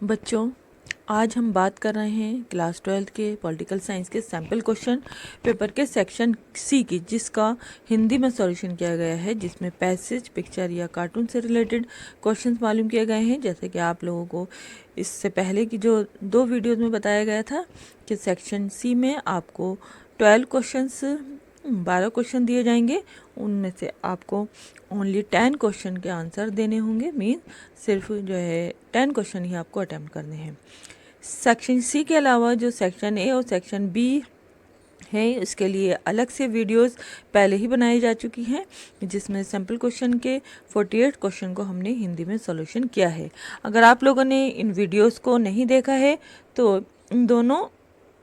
बच्चों, आज हम बात कर रहे हैं क्लास 12 के पॉलिटिकल साइंस के सैम्पल क्वेश्चन पेपर के सेक्शन सी की, जिसका हिंदी में सॉल्यूशन किया गया है, जिसमें पैसेज, पिक्चर या कार्टून से रिलेटेड क्वेश्चंस मालूम किए गए हैं। जैसे कि आप लोगों को इससे पहले की जो 2 वीडियोज़ में बताया गया था कि सेक्शन सी में आपको 12 क्वेश्चन दिए जाएंगे, उनमें से आपको ओनली 10 क्वेश्चन के आंसर देने होंगे। मीन सिर्फ जो है 10 क्वेश्चन ही आपको अटेम्प्ट करने हैं। सेक्शन सी के अलावा जो सेक्शन ए और सेक्शन बी है, इसके लिए अलग से वीडियोस पहले ही बनाई जा चुकी हैं, जिसमें सैम्पल क्वेश्चन के 48 क्वेश्चन को हमने हिंदी में सॉल्यूशन किया है। अगर आप लोगों ने इन वीडियोस को नहीं देखा है तो इन दोनों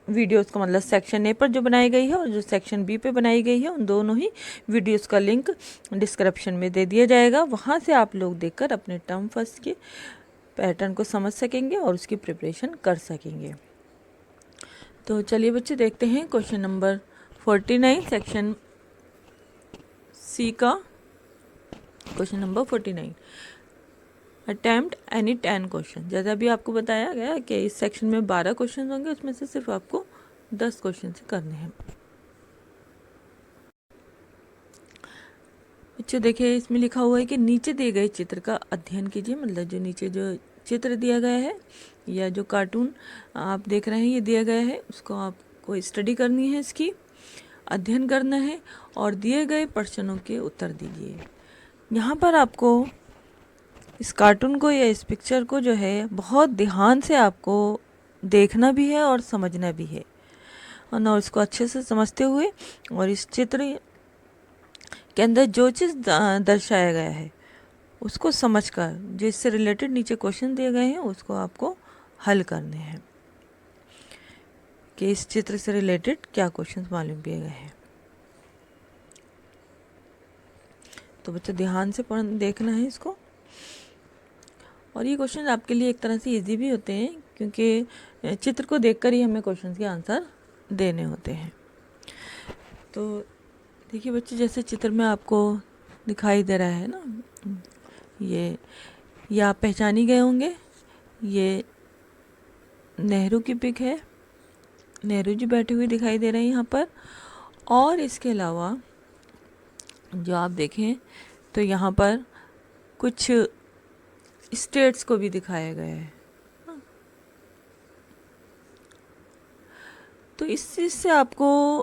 वीडियोस को, मतलब सेक्शन ए पर जो बनाई गई है और जो सेक्शन बी पे बनाई गई है, उन दोनों ही वीडियोस का लिंक डिस्क्रिप्शन में दे दिया जाएगा। वहाँ से आप लोग देखकर अपने टर्म फर्स्ट के पैटर्न को समझ सकेंगे और उसकी प्रिपरेशन कर सकेंगे। तो चलिए बच्चे, देखते हैं क्वेश्चन नंबर 49 सेक्शन सी का। Question number 49, attempt any 10 question. जैसा अभी आपको बताया गया कि इस सेक्शन में 12 क्वेश्चन होंगे, उसमें से सिर्फ आपको 10 क्वेश्चन से करने हैं। बच्चों देखिए, इसमें लिखा हुआ है कि नीचे दिए गए चित्र का अध्ययन कीजिए। मतलब जो नीचे जो चित्र दिया गया है या जो कार्टून आप देख रहे हैं ये दिया गया है, उसको आपको स्टडी करनी है, इसकी अध्ययन करना है और दिए गए प्रश्नों के उत्तर दीजिए। यहाँ पर आपको इस कार्टून को या इस पिक्चर को जो है बहुत ध्यान से आपको देखना भी है और समझना भी है, और इसको अच्छे से समझते हुए और इस चित्र के अंदर जो चीज़ दर्शाया गया है उसको समझकर, जिससे रिलेटेड नीचे क्वेश्चन दिए गए हैं, उसको आपको हल करने हैं कि इस चित्र से रिलेटेड क्या क्वेश्चन मालूम किए गए हैं। तो बच्चों ध्यान से देखना है इसको। और ये क्वेश्चन आपके लिए एक तरह से इजी भी होते हैं, क्योंकि चित्र को देखकर ही हमें क्वेश्चन के आंसर देने होते हैं। तो देखिए बच्चे, जैसे चित्र में आपको दिखाई दे रहा है ना, ये आप पहचान ही गए होंगे। ये नेहरू की पिक है, नेहरू जी बैठे हुए दिखाई दे रहे हैं यहाँ पर। और इसके अलावा जो आप देखें तो यहाँ पर कुछ स्टेट्स को भी दिखाया गया है। तो इस चीज़ से आपको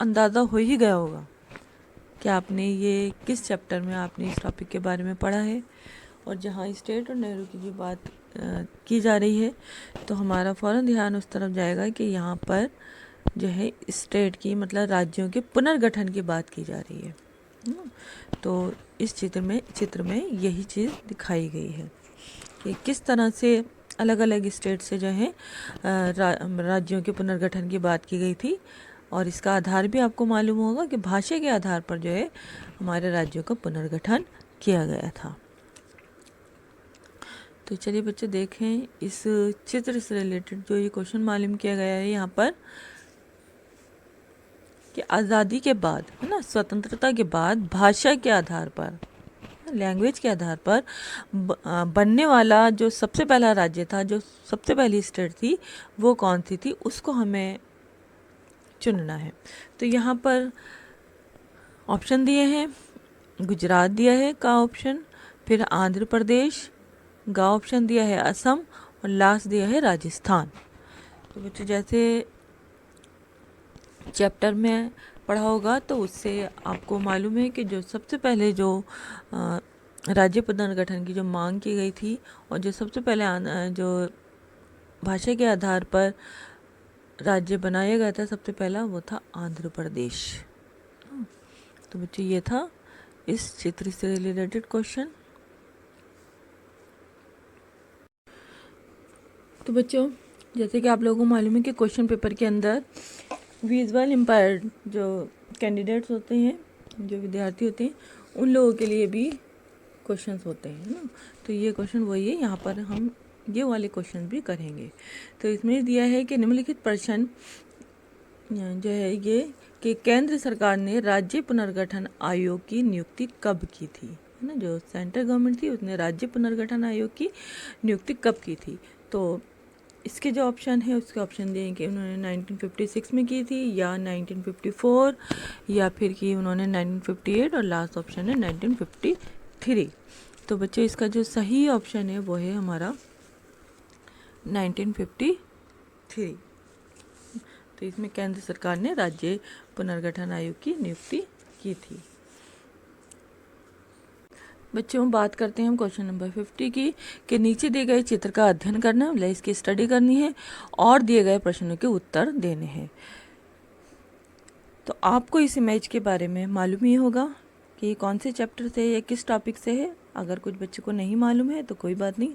अंदाज़ा हो ही गया होगा कि आपने ये किस चैप्टर में आपने इस टॉपिक के बारे में पढ़ा है। और जहाँ स्टेट और नेहरू की जो बात की जा रही है, तो हमारा फ़ौरन ध्यान उस तरफ जाएगा कि यहाँ पर जो है स्टेट की, मतलब राज्यों के पुनर्गठन की बात की जा रही है। तो इस चित्र में यही चीज़ दिखाई गई है कि किस तरह से अलग अलग स्टेट से जो है राज्यों के पुनर्गठन की बात की गई थी। और इसका आधार भी आपको मालूम होगा कि भाषा के आधार पर जो है हमारे राज्यों का पुनर्गठन किया गया था। तो चलिए बच्चे देखें, इस चित्र से रिलेटेड जो ये क्वेश्चन मालूम किया गया है यहाँ पर कि आज़ादी के बाद, है ना, स्वतंत्रता के बाद भाषा के आधार पर, लैंग्वेज के आधार पर बनने वाला जो सबसे पहला राज्य था, जो सबसे पहली स्टेट थी, वो कौन सी थी, उसको हमें चुनना है। तो यहाँ पर ऑप्शन दिए हैं, गुजरात दिया है का ऑप्शन, फिर आंध्र प्रदेश, गा ऑप्शन दिया है असम, और लास्ट दिया है राजस्थान। तो बच्चों जैसे चैप्टर में पढ़ा होगा तो उससे आपको मालूम है कि जो सबसे पहले जो राज्य पुनर्गठन की जो मांग की गई थी और जो सबसे पहले जो भाषा के आधार पर राज्य बनाया गया था सबसे पहला, वो था आंध्र प्रदेश। तो बच्चों ये था इस चित्र से रिलेटेड क्वेश्चन। तो बच्चों जैसे कि आप लोगों को मालूम है कि क्वेश्चन पेपर के अंदर विजुअल इम्पेयर्ड जो कैंडिडेट्स होते हैं, जो विद्यार्थी होते हैं, उन लोगों के लिए भी क्वेश्चंस होते हैं ना। तो ये क्वेश्चन वही है, यहाँ पर हम ये वाले क्वेश्चन भी करेंगे। तो इसमें दिया है कि निम्नलिखित प्रश्न जो है ये कि केंद्र सरकार ने राज्य पुनर्गठन आयोग की नियुक्ति कब की थी, है ना। जो सेंट्रल गवर्नमेंट थी उसने राज्य पुनर्गठन आयोग की नियुक्ति कब की थी। तो इसके जो ऑप्शन है उसके ऑप्शन दिए कि उन्होंने 1956 में की थी या 1954 या फिर कि उन्होंने 1958 और लास्ट ऑप्शन है 1953। तो बच्चों इसका जो सही ऑप्शन है वो है हमारा 1953। तो इसमें केंद्र सरकार ने राज्य पुनर्गठन आयोग की नियुक्ति की थी। बच्चों बात करते हैं हम क्वेश्चन नंबर 50 की कि नीचे दिए गए चित्र का अध्ययन करना, मतलब इसकी स्टडी करनी है और दिए गए प्रश्नों के उत्तर देने हैं। तो आपको इस इमेज के बारे में मालूम ही होगा कि ये कौन से चैप्टर से या किस टॉपिक से है। अगर कुछ बच्चों को नहीं मालूम है तो कोई बात नहीं,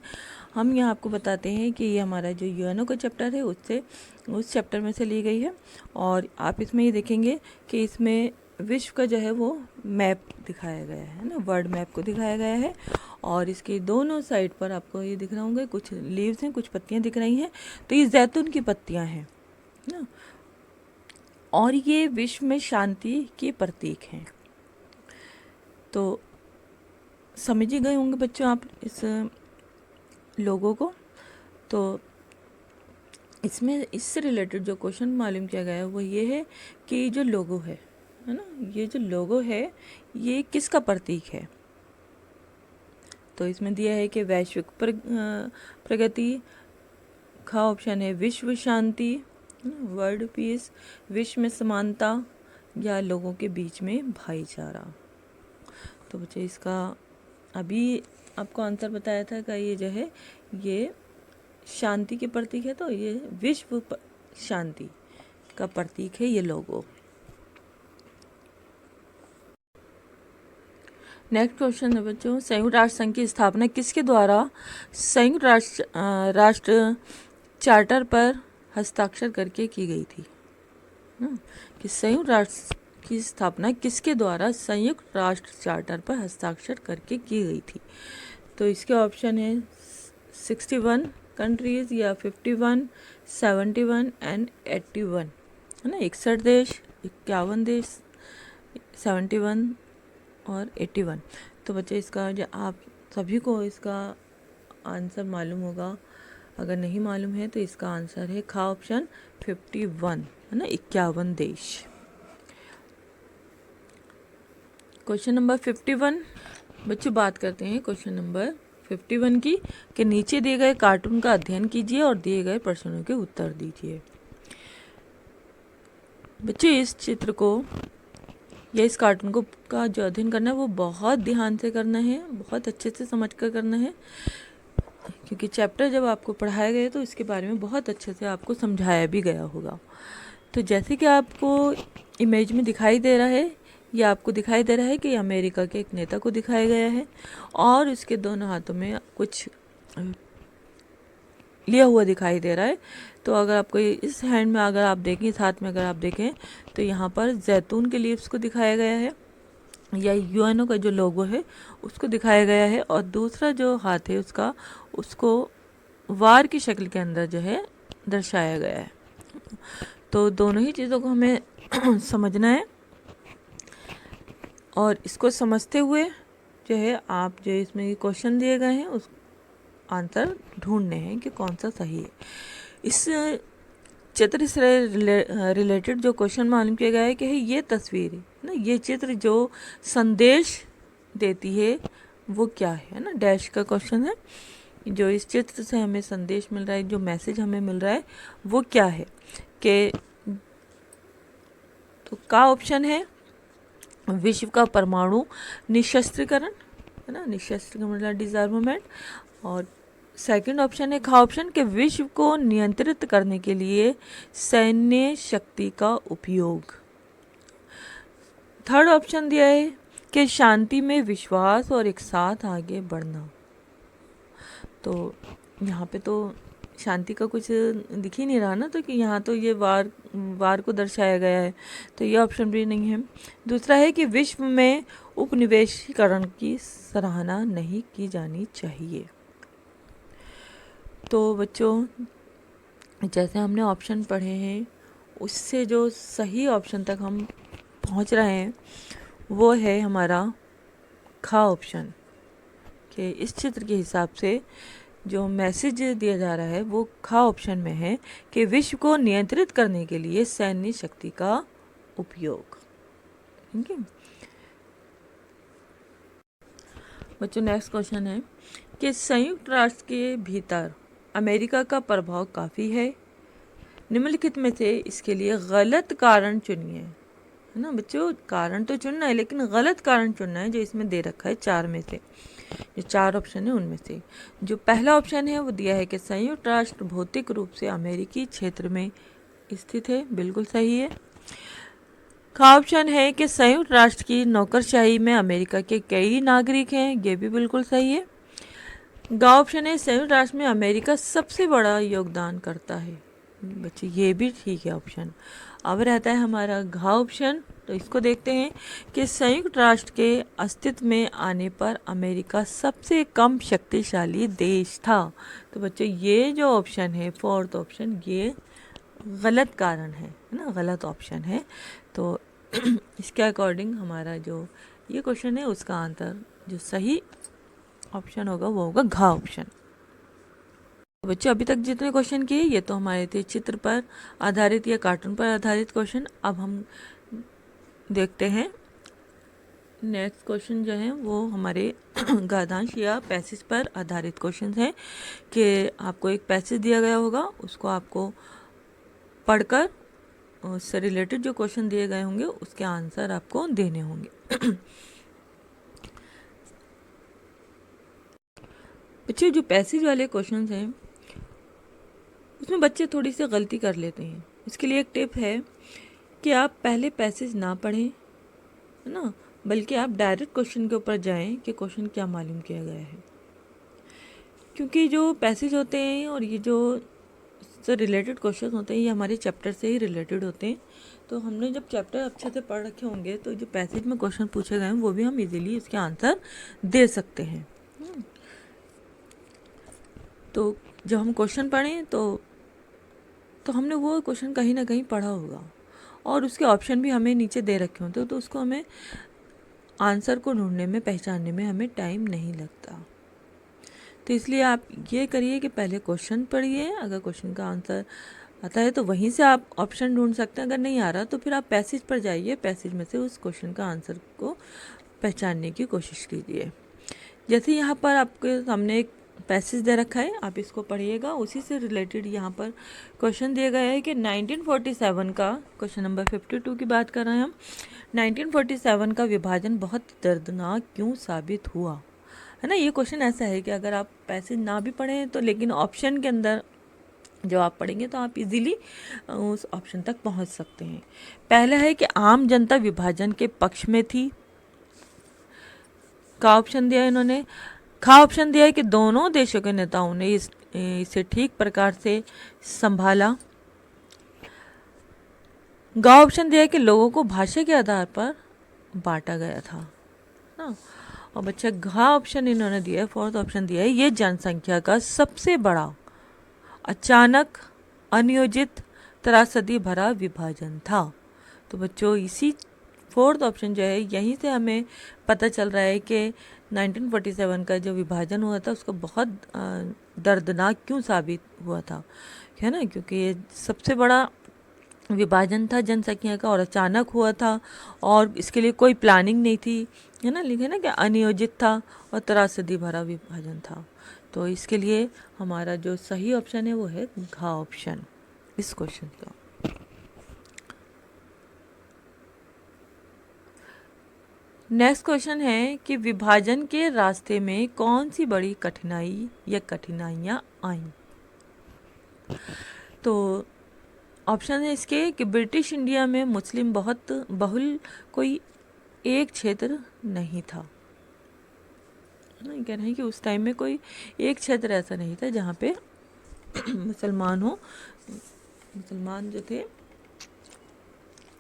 हम यहाँ आपको बताते हैं कि ये हमारा जो यूएनओ का चैप्टर है उससे उस चैप्टर में से ली गई है। और आप इसमें ये देखेंगे कि इसमें विश्व का जो है वो मैप दिखाया गया है ना, वर्ल्ड मैप को दिखाया गया है। और इसके दोनों साइड पर आपको ये दिख रहा होंगे कुछ लीव्स हैं, कुछ पत्तियाँ दिख रही हैं। तो ये जैतून की पत्तियाँ हैं ना, और ये विश्व में शांति के प्रतीक हैं। तो समझ ही गए होंगे बच्चों आप इस लोगो को। तो इसमें इससे रिलेटेड जो क्वेश्चन मालूम किया गया है वो ये है कि जो लोगो है ना, ये जो लोगो है ये किसका प्रतीक है। तो इसमें दिया है कि वैश्विक प्रगति, का ऑप्शन है विश्व शांति, वर्ल्ड पीस, विश्व में समानता, या लोगों के बीच में भाईचारा। तो बच्चे इसका अभी आपको आंसर बताया था कि ये जो है ये शांति के प्रतीक है, तो ये विश्व शांति का प्रतीक है ये लोगो। नेक्स्ट क्वेश्चन है बच्चों, संयुक्त राष्ट्र संघ की स्थापना किसके द्वारा संयुक्त राष्ट्र चार्टर पर हस्ताक्षर करके की गई थी। कि संयुक्त राष्ट्र की स्थापना किसके द्वारा संयुक्त राष्ट्र चार्टर पर हस्ताक्षर करके की गई थी। तो इसके ऑप्शन है 61 कंट्रीज या 51, 71 एंड 81, है ना। 61 देश, 51 देश, 71 और 81। तो बच्चे इसका जो आप सभी को इसका आंसर मालूम होगा, अगर नहीं मालूम है तो इसका आंसर है खा ऑप्शन 51, है ना, 51 देश। क्वेश्चन नंबर 51 बच्चों बात करते हैं क्वेश्चन नंबर 51 की कि नीचे दिए गए कार्टून का अध्ययन कीजिए और दिए गए प्रश्नों के उत्तर दीजिए। बच्चों इस चित्र को या इस कार्टून को का जो अध्ययन करना है वो बहुत ध्यान से करना है, बहुत अच्छे से समझ कर करना है, क्योंकि चैप्टर जब आपको पढ़ाया गया तो इसके बारे में बहुत अच्छे से आपको समझाया भी गया होगा। तो जैसे कि आपको इमेज में दिखाई दे रहा है, या आपको दिखाई दे रहा है कि अमेरिका के एक नेता को दिखाया गया है और उसके दोनों हाथों में कुछ लिया हुआ दिखाई दे रहा है। तो अगर आपको इस हैंड में अगर आप देखें, इस हाथ में अगर आप देखें तो यहाँ पर जैतून के लीव्स को दिखाया गया है, या यूएनओ का जो लोगो है उसको दिखाया गया है, और दूसरा जो हाथ है उसको वार की शक्ल के अंदर जो है दर्शाया गया है। तो दोनों ही चीज़ों को हमें समझना है, और इसको समझते हुए जो है आप जो इसमें क्वेश्चन दिए गए हैं उस आंसर ढूंढने हैं कि कौन सा सही है। इस चित्र से रिलेटेड जो क्वेश्चन मालूम किया गया है कि ये तस्वीर है ना, ये चित्र जो संदेश देती है वो क्या है ना, डैश का क्वेश्चन है। जो इस चित्र से हमें संदेश मिल रहा है, जो मैसेज हमें मिल रहा है वो क्या है कि तो का ऑप्शन है विश्व का परमाणु निशस्त्रीकरण, है ना, निशस्त्रीकरण मतलब डिसआर्मामेंट। और सेकंड ऑप्शन है खा ऑप्शन के विश्व को नियंत्रित करने के लिए सैन्य शक्ति का उपयोग। थर्ड ऑप्शन दिया है कि शांति में विश्वास और एक साथ आगे बढ़ना। तो यहाँ पे तो शांति का कुछ दिख ही नहीं रहा ना, तो कि यहाँ तो ये वार को दर्शाया गया है, तो ये ऑप्शन भी नहीं है। दूसरा है कि विश्व में उपनिवेशीकरण की सराहना नहीं की जानी चाहिए। तो बच्चों जैसे हमने ऑप्शन पढ़े हैं उससे जो सही ऑप्शन तक हम पहुँच रहे हैं वो है हमारा खा ऑप्शन, कि इस चित्र के हिसाब से जो मैसेज दिया जा रहा है वो खा ऑप्शन में है कि विश्व को नियंत्रित करने के लिए सैन्य शक्ति का उपयोग। ठीक है बच्चों, नेक्स्ट क्वेश्चन है कि संयुक्त राष्ट्र के भीतर अमेरिका का प्रभाव काफ़ी है, निम्नलिखित में से इसके लिए गलत कारण चुनिए। है ना बच्चों, कारण तो चुनना है लेकिन गलत कारण चुनना है, जो इसमें दे रखा है चार में से। जो चार ऑप्शन है उनमें से जो पहला ऑप्शन है वो दिया है कि संयुक्त राष्ट्र भौतिक रूप से अमेरिकी क्षेत्र में स्थित है, बिल्कुल सही है। का ऑप्शन है कि संयुक्त राष्ट्र की नौकरशाही में अमेरिका के कई नागरिक हैं, ये भी बिल्कुल सही है। गा ऑप्शन है संयुक्त राष्ट्र में अमेरिका सबसे बड़ा योगदान करता है, बच्चे ये भी ठीक है ऑप्शन। अब रहता है हमारा घा ऑप्शन, तो इसको देखते हैं कि संयुक्त राष्ट्र के अस्तित्व में आने पर अमेरिका सबसे कम शक्तिशाली देश था। तो बच्चों ये जो ऑप्शन है फोर्थ ऑप्शन, ये गलत कारण है ना, गलत ऑप्शन है। तो इसके अकॉर्डिंग हमारा जो ये क्वेश्चन है उसका आंसर जो सही ऑप्शन होगा वो होगा घा ऑप्शन। बच्चों अभी तक जितने क्वेश्चन किए ये तो हमारे थे चित्र पर आधारित या कार्टून पर आधारित क्वेश्चन। अब हम देखते हैं नेक्स्ट क्वेश्चन जो है वो हमारे गाद्यांश या पैसेज पर आधारित क्वेश्चन है कि आपको एक पैसेज दिया गया होगा, उसको आपको पढ़कर उससे रिलेटेड जो क्वेश्चन दिए गए होंगे उसके आंसर आपको देने होंगे। बच्चे जो पैसेज वाले क्वेश्चंस हैं उसमें बच्चे थोड़ी सी गलती कर लेते हैं। इसके लिए एक टिप है कि आप पहले पैसेज ना पढ़ें, है ना, बल्कि आप डायरेक्ट क्वेश्चन के ऊपर जाएं कि क्वेश्चन क्या मालूम किया गया है। क्योंकि जो पैसेज होते हैं और ये जो से रिलेटेड क्वेश्चन होते हैं ये हमारे चैप्टर से ही रिलेटेड होते हैं। तो हमने जब चैप्टर अच्छे से पढ़ रखे होंगे तो जो पैसेज में क्वेश्चन पूछे गए हैं वो भी हम इजीली उसके आंसर दे सकते हैं। तो जब हम क्वेश्चन पढ़ें तो हमने वो क्वेश्चन कहीं ना कहीं पढ़ा होगा और उसके ऑप्शन भी हमें नीचे दे रखे होते, तो उसको हमें आंसर को ढूंढने में, पहचानने में हमें टाइम नहीं लगता। तो इसलिए आप ये करिए कि पहले क्वेश्चन पढ़िए, अगर क्वेश्चन का आंसर आता है तो वहीं से आप ऑप्शन ढूंढ सकते हैं, अगर नहीं आ रहा तो फिर आप पैसेज पर जाइए, पैसेज में से उस क्वेश्चन का आंसर को पहचानने की कोशिश कीजिए। जैसे यहाँ पर आपके सामने एक पैसेज दे रखा है, आप इसको पढ़िएगा, उसी से रिलेटेड यहाँ पर क्वेश्चन दिया गया है कि 1947 का, क्वेश्चन नंबर 52 की बात कर रहे हैं हम, 1947 का विभाजन बहुत दर्दनाक क्यों साबित हुआ, है ना। ये क्वेश्चन ऐसा है कि अगर आप पैसेज ना भी पढ़ें तो लेकिन ऑप्शन के अंदर जो आप पढ़ेंगे तो आप इजीली उस ऑप्शन तक पहुंच सकते हैं। पहला है कि आम जनता विभाजन के पक्ष में थी, का ऑप्शन दिया इन्होंने। खा ऑप्शन दिया है कि दोनों देशों के नेताओं ने इसे ठीक प्रकार से संभाला। गा ऑप्शन दिया है कि लोगों को भाषा के आधार पर बांटा गया था ना। और बच्चा घा ऑप्शन इन्होंने दिया है, फोर्थ ऑप्शन दिया है, ये जनसंख्या का सबसे बड़ा अचानक अनियोजित त्रासदी भरा विभाजन था। तो बच्चों इसी फोर्थ ऑप्शन जो है यहीं से हमें पता चल रहा है कि 1947 का जो विभाजन हुआ था उसको बहुत दर्दनाक क्यों साबित हुआ था, है ना, क्योंकि ये सबसे बड़ा विभाजन था जनसंख्या का और अचानक हुआ था और इसके लिए कोई प्लानिंग नहीं थी, है ना, लिखे ना कि अनियोजित था और त्रासदी भरा विभाजन था। तो इसके लिए हमारा जो सही ऑप्शन है वो है घा ऑप्शन इस क्वेश्चन का। नेक्स्ट क्वेश्चन है कि विभाजन के रास्ते में कौन सी बड़ी कठिनाई या कठिनाइयाँ आईं। तो ऑप्शन है इसके कि ब्रिटिश इंडिया में मुस्लिम बहुत बहुल कोई एक क्षेत्र नहीं था, ना, कह रहे हैं कि उस टाइम में कोई एक क्षेत्र ऐसा नहीं था जहाँ पे मुसलमान हो, मुसलमान जो थे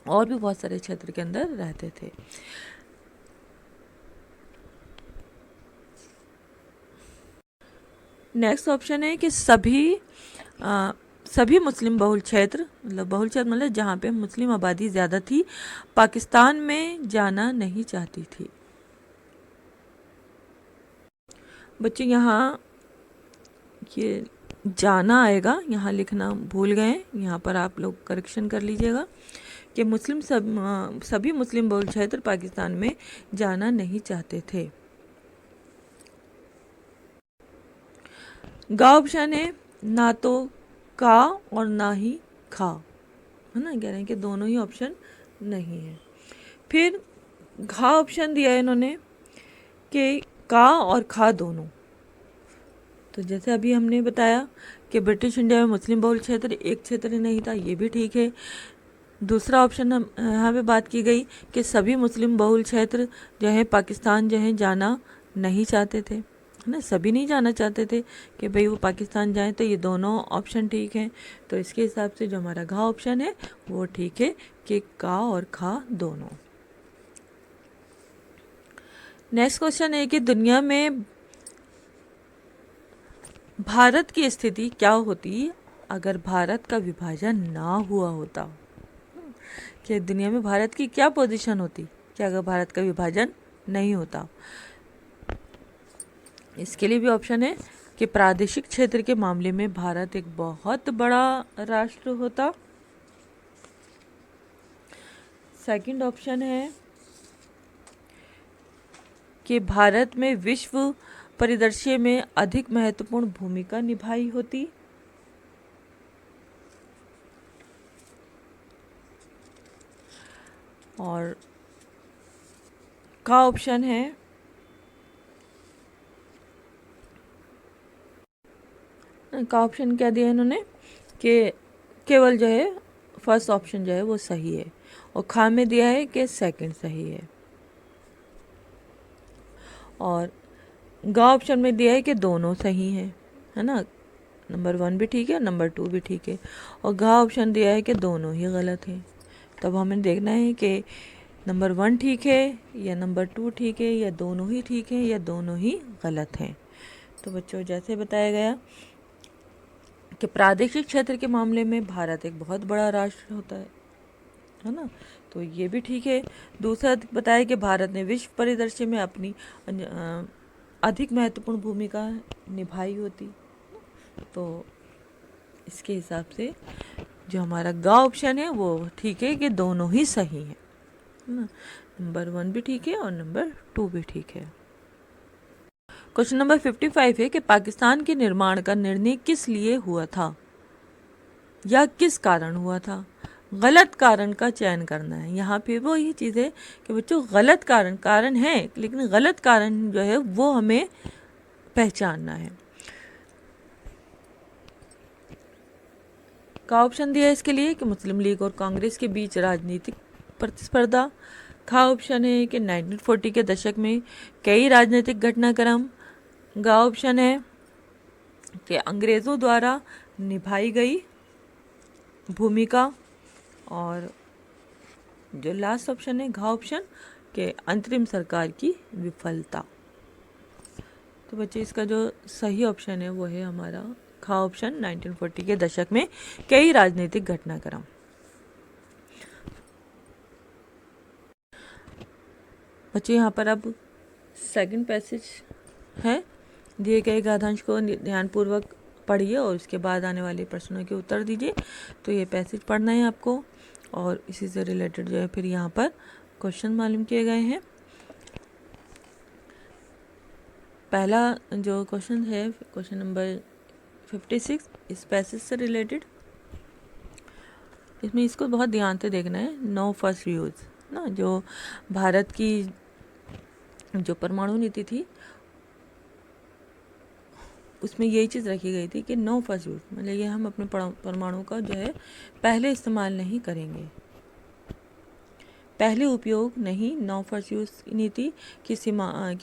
और भी बहुत सारे क्षेत्र के अंदर रहते थे। नेक्स्ट ऑप्शन है कि सभी मुस्लिम बहुल क्षेत्र, मतलब बहुल क्षेत्र मतलब जहाँ पे मुस्लिम आबादी ज़्यादा थी, पाकिस्तान में जाना नहीं चाहती थी। बच्चों यहाँ ये जाना आएगा, यहाँ लिखना भूल गए, यहाँ पर आप लोग करेक्शन कर लीजिएगा कि सभी मुस्लिम बहुल क्षेत्र पाकिस्तान में जाना नहीं चाहते थे। गा ऑप्शन है ना तो का और ना ही खा, है ना, कह रहे हैं कि दोनों ही ऑप्शन नहीं है। फिर घा ऑप्शन दिया है इन्होंने कि का और खा दोनों। तो जैसे अभी हमने बताया कि ब्रिटिश इंडिया में मुस्लिम बहुल क्षेत्र एक क्षेत्र नहीं था, ये भी ठीक है। दूसरा ऑप्शन हम यहाँ पे बात की गई कि सभी मुस्लिम बहुल क्षेत्र जो है पाकिस्तान जो है जाना नहीं चाहते थे, है ना, सभी नहीं जाना चाहते थे कि भाई वो पाकिस्तान जाएं, तो ये दोनों ऑप्शन ठीक हैं। तो इसके हिसाब से जो हमारा घा ऑप्शन है वो ठीक है कि का और खा दोनों। नेक्स्ट क्वेश्चन है कि दुनिया में भारत की स्थिति क्या होती अगर भारत का विभाजन ना हुआ होता, कि दुनिया में भारत की क्या पोजीशन होती कि अगर भारत का विभाजन नहीं होता। इसके लिए भी ऑप्शन है कि प्रादेशिक क्षेत्र के मामले में भारत एक बहुत बड़ा राष्ट्र होता। सेकंड ऑप्शन है कि भारत में विश्व परिदृश्य में अधिक महत्वपूर्ण भूमिका निभाई होती। और का ऑप्शन है का ऑप्शन क्या दिया इन्होंने कि केवल जो है फर्स्ट ऑप्शन जो है वो सही है, और खा में दिया है कि सेकंड सही है। और गा ऑप्शन में दिया है कि दोनों सही हैं, है ना, नंबर 1 भी ठीक है, नंबर 2 भी ठीक है। और घा ऑप्शन दिया है कि दोनों ही गलत हैं। तब हमें देखना है कि नंबर 1 ठीक है या नंबर 2 ठीक है या दोनों ही ठीक है या दोनों ही गलत हैं। तो बच्चों जैसे बताया गया कि प्रादेशिक क्षेत्र के मामले में भारत एक बहुत बड़ा राष्ट्र होता है ना, तो ये भी ठीक है। दूसरा बताया कि भारत ने विश्व परिदृश्य में अपनी अधिक महत्वपूर्ण भूमिका निभाई होती, तो इसके हिसाब से जो हमारा गा ऑप्शन है वो ठीक है कि दोनों ही सही है ना, नंबर 1 भी ठीक है और नंबर 2 भी ठीक है। क्वेश्चन नंबर 55 है कि पाकिस्तान के निर्माण का निर्णय किस लिए हुआ था या किस कारण हुआ था। गलत कारण का चयन करना है। यहाँ पे वो ये चीज़ है कि बच्चों गलत कारण है, लेकिन गलत कारण जो है वो हमें पहचानना है। का ऑप्शन दिया है इसके लिए कि मुस्लिम लीग और कांग्रेस के बीच राजनीतिक प्रतिस्पर्धा। खा ऑप्शन है कि 1940 के दशक में कई राजनीतिक घटनाक्रम। गा ऑप्शन है कि अंग्रेज़ों द्वारा निभाई गई भूमिका। और जो लास्ट ऑप्शन है घा ऑप्शन के अंतरिम सरकार की विफलता। तो बच्चे इसका जो सही ऑप्शन है वो है हमारा खा ऑप्शन, 1940 के दशक में कई राजनीतिक घटनाक्रम। बच्चे यहाँ पर अब सेकंड पैसेज है, दिए गए गाधांश को ध्यानपूर्वक पढ़िए और उसके बाद आने वाले प्रश्नों के उत्तर दीजिए। तो ये पैसेज पढ़ना है आपको और इसी से रिलेटेड जो है फिर यहाँ पर क्वेश्चन मालूम किए गए हैं। पहला जो क्वेश्चन है क्वेश्चन नंबर 56 इस पैसेज से रिलेटेड, इसमें इसको बहुत ध्यान से देखना है। नो फर्स्ट यूज ना, जो भारत की जो परमाणु नीति थी उसमें यही चीज़ रखी गई थी कि नो फर्स्ट यूज, मतलब ये हम अपने परमाणु का जो है पहले इस्तेमाल नहीं करेंगे, पहले उपयोग नहीं। नो फर्स्ट यूज नीति की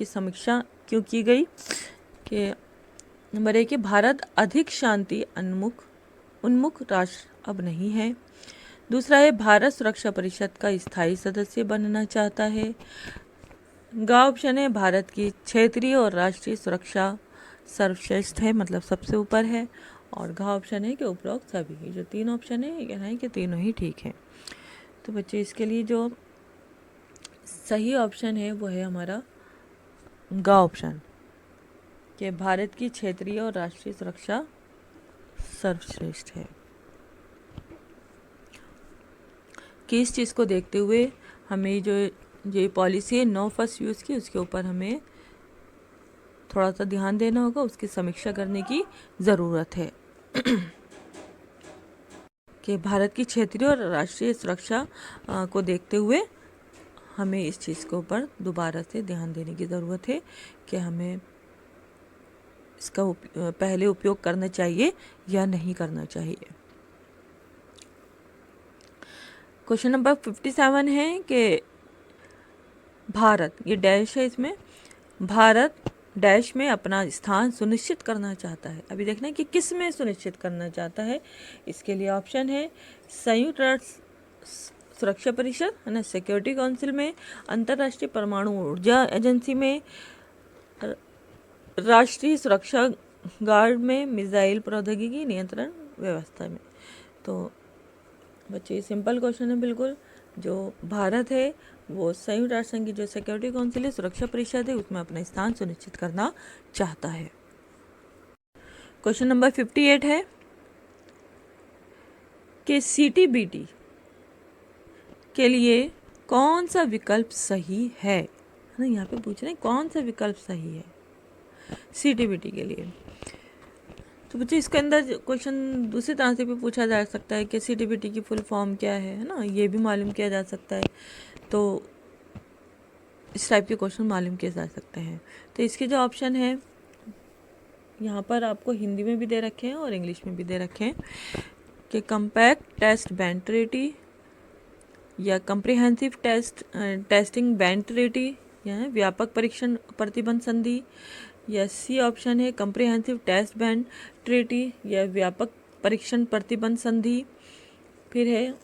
समीक्षा क्यों की गई कि नंबर 1 कि भारत अधिक शांति उन्मुख राष्ट्र अब नहीं है। दूसरा है भारत सुरक्षा परिषद का स्थायी सदस्य बनना चाहता है। गा ऑप्शन है भारत की क्षेत्रीय और राष्ट्रीय सुरक्षा सर्वश्रेष्ठ है, मतलब सबसे ऊपर है। और घा ऑप्शन है कि उपरोक्त सभी। जो 3 ऑप्शन है ये कहना है कि तीनों ही ठीक है। तो बच्चे इसके लिए जो सही ऑप्शन है वो है हमारा गा ऑप्शन। कि भारत की क्षेत्रीय और राष्ट्रीय सुरक्षा सर्वश्रेष्ठ है। कि इस चीज़ को देखते हुए हमें जो ये पॉलिसी है नो फर्स्ट यूज़ की, उसके ऊपर हमें थोड़ा सा ध्यान देना होगा, उसकी समीक्षा करने की ज़रूरत है। कि भारत की क्षेत्रीय और राष्ट्रीय सुरक्षा को देखते हुए हमें इस चीज़ के ऊपर दोबारा से ध्यान देने की ज़रूरत है कि हमें इसका पहले उपयोग करना चाहिए या नहीं करना चाहिए। क्वेश्चन नंबर 57 है कि भारत, ये डैश है, इसमें भारत डैश में अपना स्थान सुनिश्चित करना चाहता है। अभी देखना है कि किस में सुनिश्चित करना चाहता है। इसके लिए ऑप्शन है संयुक्त राष्ट्र सुरक्षा परिषद, है ना, सिक्योरिटी काउंसिल में, अंतर्राष्ट्रीय परमाणु ऊर्जा एजेंसी में, राष्ट्रीय सुरक्षा गार्ड में, मिसाइल प्रौद्योगिकी नियंत्रण व्यवस्था में। तो बच्चे सिंपल क्वेश्चन है बिल्कुल। जो भारत है वो संयुक्त राष्ट्र संघ की जो सिक्योरिटी काउंसिल है, सुरक्षा परिषद है, उसमें अपना स्थान सुनिश्चित करना चाहता है। क्वेश्चन नंबर 58 है कि CTBT के लिए कौन सा विकल्प सही है ना, यहाँ पे पूछ रहे हैं कौन सा विकल्प सही है CTBT के लिए। तो बच्चे इसके अंदर क्वेश्चन दूसरी तरह से भी पूछा जा सकता है कि CTBT की फुल फॉर्म क्या है ना, ये भी मालूम किया जा सकता है। तो इस टाइप के क्वेश्चन मालूम किए जा सकते हैं। तो इसके जो ऑप्शन है यहाँ पर आपको हिंदी में भी दे रखे हैं और इंग्लिश में भी दे रखे हैं कि कम्पैक्ट टेस्ट बैंड ट्रीटी या कम्प्रिहेंसिव टेस्टिंग बैंड ट्रीटी या व्यापक परीक्षण प्रतिबंध संधि, या सी ऑप्शन है कम्प्रिहेंसिव टेस्ट बैंड ट्रीटी या व्यापक परीक्षण प्रतिबंध संधि, फिर है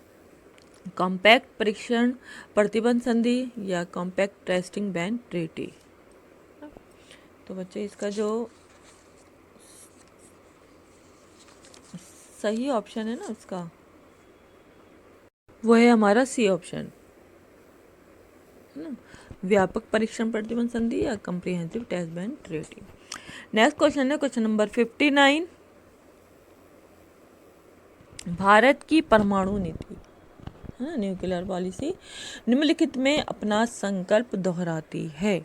कॉम्पैक्ट परीक्षण प्रतिबंध संधि या कॉम्पैक्ट टेस्टिंग बैंड ट्रीटी। तो बच्चे इसका जो सही ऑप्शन है ना उसका, वो है हमारा सी ऑप्शन, है ना, व्यापक परीक्षण प्रतिबंध संधि या comprehensive test ban treaty. Next question है क्वेश्चन नंबर 59, भारत की परमाणु नीति, है ना, न्यूक्लियर पॉलिसी निम्नलिखित में अपना संकल्प दोहराती है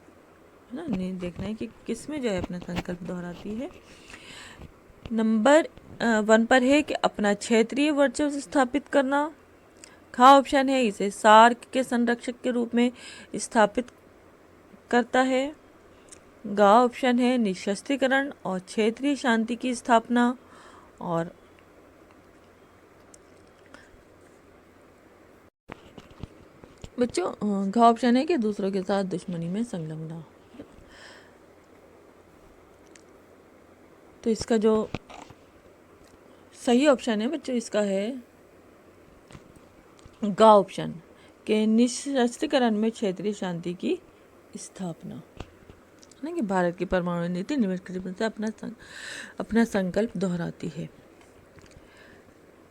ना। देखना है कि किस में जो है अपना संकल्प दोहराती है। नंबर 1 पर है कि अपना क्षेत्रीय वर्चस्व स्थापित करना। खा ऑप्शन है इसे सार्क के संरक्षक के रूप में स्थापित करता है। गा ऑप्शन है निशस्त्रीकरण और क्षेत्रीय शांति की स्थापना। और बच्चों घ ऑप्शन है कि दूसरों के साथ दुश्मनी में संलग्न। तो इसका जो सही ऑप्शन है बच्चों इसका है गा ऑप्शन के निशस्त्रीकरण में क्षेत्रीय शांति की स्थापना, है ना, कि भारत की परमाणु नीति निम्नलिखित से अपना संकल्प दोहराती है।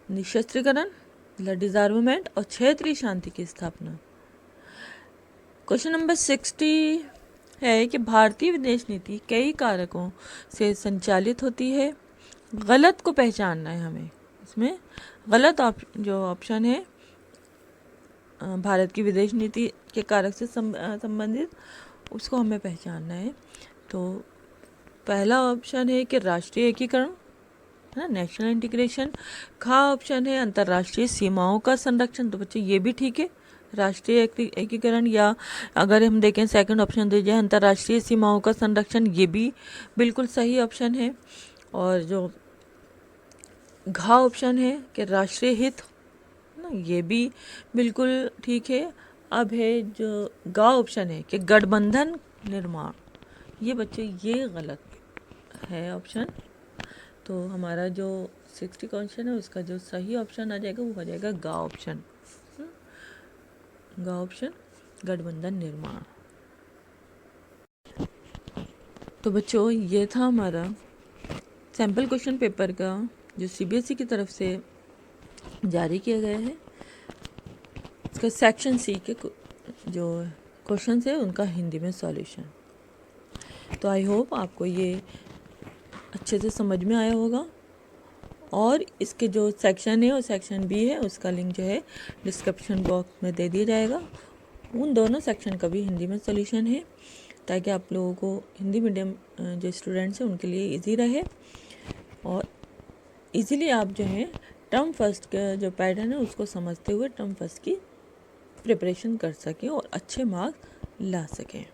निशस्त्रीकरण, डिसआर्ममेंट और क्षेत्रीय शांति की स्थापना। क्वेश्चन नंबर 60 है कि भारतीय विदेश नीति कई कारकों से संचालित होती है। गलत को पहचानना है हमें। इसमें गलत जो ऑप्शन है भारत की विदेश नीति के कारक से संबंधित, उसको हमें पहचानना है। तो पहला ऑप्शन है कि राष्ट्रीय एकीकरण, है ना, नेशनल इंटीग्रेशन। खा ऑप्शन है अंतर्राष्ट्रीय सीमाओं का संरक्षण। तो बच्चे ये भी ठीक है, राष्ट्रीय एकीकरण, या अगर हम देखें सेकंड ऑप्शन दीजिए अंतर्राष्ट्रीय सीमाओं का संरक्षण, ये भी बिल्कुल सही ऑप्शन है। और जो घा ऑप्शन है कि राष्ट्रीय हित ना, ये भी बिल्कुल ठीक है। अब है जो गा ऑप्शन है कि गठबंधन निर्माण, ये बच्चे ये गलत है ऑप्शन। तो हमारा जो 60 क्वेश्चन है उसका जो सही ऑप्शन आ जाएगा वो हो जाएगा गा ऑप्शन। गा ऑप्शन गठबंधन निर्माण। तो बच्चों ये था हमारा सैम्पल क्वेश्चन पेपर का जो CBSE की तरफ से जारी किया गया है। इसका सेक्शन सी के जो क्वेश्चन है उनका हिंदी में सॉल्यूशन। तो आई होप आपको ये अच्छे से समझ में आया होगा। और इसके जो सेक्शन है और सेक्शन बी है उसका लिंक जो है डिस्क्रिप्शन बॉक्स में दे दिया जाएगा। उन दोनों सेक्शन का भी हिंदी में सॉल्यूशन है, ताकि आप लोगों को हिंदी मीडियम जो स्टूडेंट्स हैं उनके लिए इजी रहे और इजीली आप जो है टर्म फर्स्ट का जो पैटर्न है उसको समझते हुए टर्म फर्स्ट की प्रिपरेशन कर सकें और अच्छे मार्क्स ला सकें।